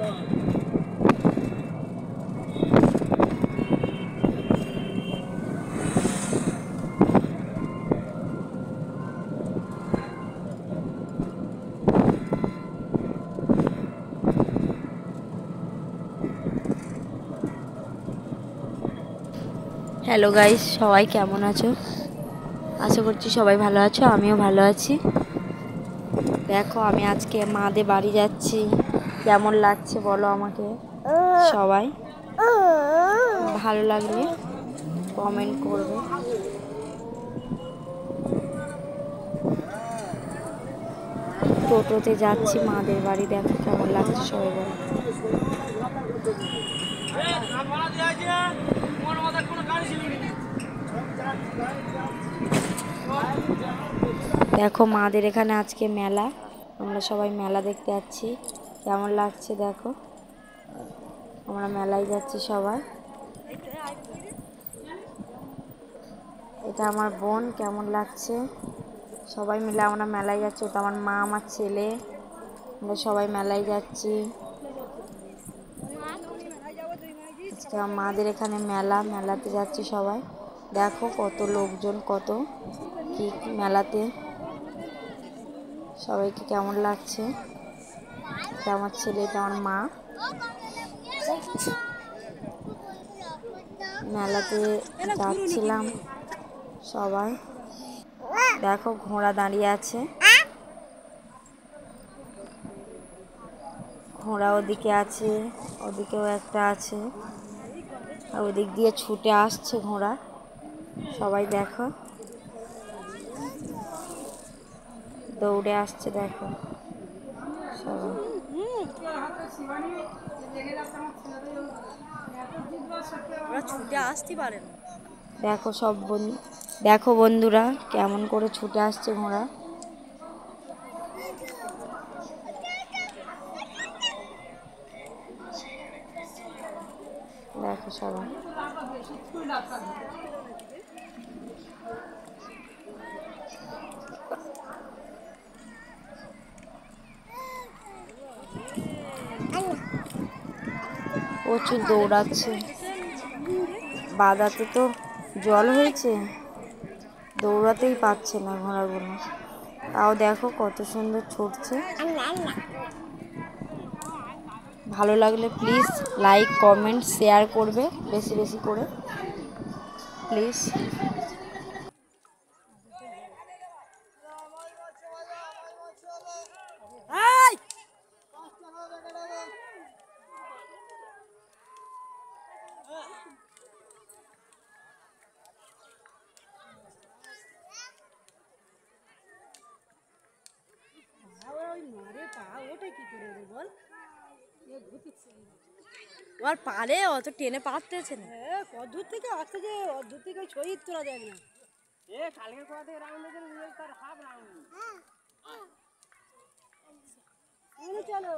Hello guys, সবাই কেমন আছো? আশা করছি সবাই ভালো আছো, আমিও ভালো আছি। দেখো, আমি আজকে মাদের বাড়ি যাচ্ছি। কেমন লাগছে বলো আমাকে সবাই। ভালো লাগলে কমেন্ট করবে। টোটোতে যাচ্ছি মাদের বাড়ি। দেখো কেমন লাগছে সবাই বলো। দেখো মাদের এখানে আজকে মেলা, আমরা সবাই মেলা দেখতে যাচ্ছি। কেমন লাগছে দেখো, আমরা মেলায় যাচ্ছি সবাই। এটা আমার বোন, কেমন লাগছে সবাই মিলে আমরা মেলায় যাচ্ছি। ওটা আমার মা, আমার ছেলে, আমরা সবাই মেলায় যাচ্ছি। আজকে মাদের এখানে মেলাতে যাচ্ছি সবাই। দেখো কত লোকজন, কত কি মেলাতে। সবাইকে কেমন লাগছে। এটা আমার ছেলে, এটা আমার মা। মেলাতে যাচ্ছিলাম সবাই। দেখো ঘোড়া দাঁড়িয়ে আছে, ঘোড়া ওদিকে আছে, ওদিকেও একটা আছে, আর ওদিক দিয়ে ছুটে আসছে ঘোড়া। সবাই দেখো দৌড়ে আসছে, দেখো সবাই। ছুটে আসতে পারে না। দেখো দেখো বন্ধুরা কেমন করে ছুটে আসছে ঘোড়া। দেখো সবাই। প্রচুর দৌড়াচ্ছে, বাদাতে তো জল হয়েছে, দৌড়াতেই পারছে না ঘোড়াগুলো। তাও দেখো কত সুন্দর ছুটছে। ভালো লাগলে প্লিজ লাইক, কমেন্ট, শেয়ার করবে বেশি বেশি করে প্লিজ। ওর পারে অত টেনে পারতেছে না। অদ্ভুত থেকে আসতে, যে অদ্ভুত থেকে শহীদ তোলা যায় না। কালকে কোথা থেকে রাউন্ড তার হাফ রাউন্ড। চলো।